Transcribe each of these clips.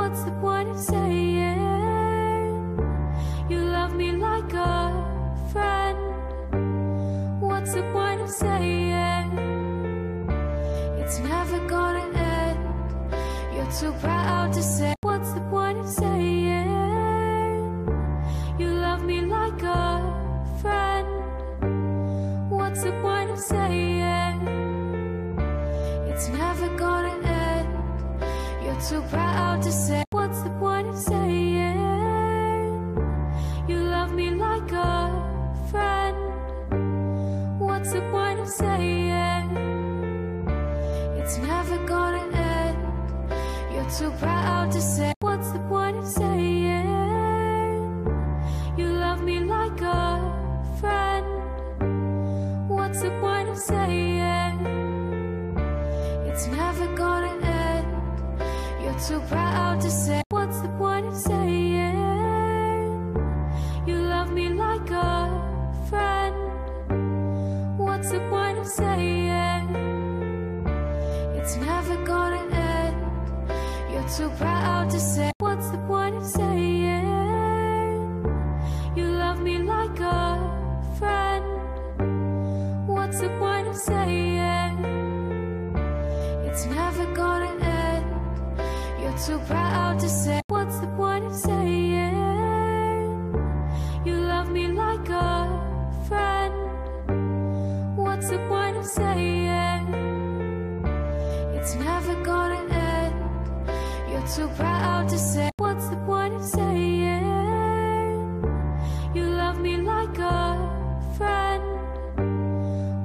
What's the point of saying you love me like a friend? What's the point of saying it's never gonna end? You're too proud to say. What's the point of saying you love me like a friend? What's the point of saying it's never gonna end? You're too proud to say. What's the point of saying you love me like a friend? What's the point of saying it's never gonna end? You're too proud to say. What's the point of saying you love me like a friend? What's the point of saying it's never gonna end? You're too proud to say. What's the point of saying you love me like a friend? What's the point of saying it's never gonna end? You're too proud to say. What's the point of saying you love me like a friend? What's the point of saying it's never gonna end? You're too proud to say. What's the point of saying you love me like a friend? What's the point of saying it's never gonna end? You're too proud to say. What's the point of saying you love me like a friend?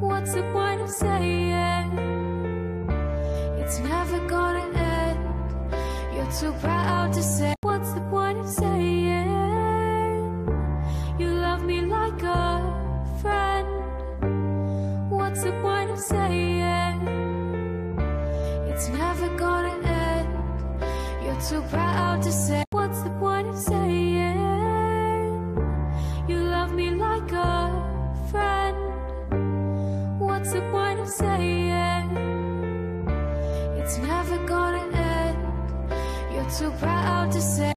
What's the point of saying it's never gonna end? You're too proud to say. What's the point of saying you love me like a friend? What's the point of saying it's never gonna end? You're too proud to say. What's the point of saying you love me like a friend? What's the point of saying it's never gonna end? You're too proud to say.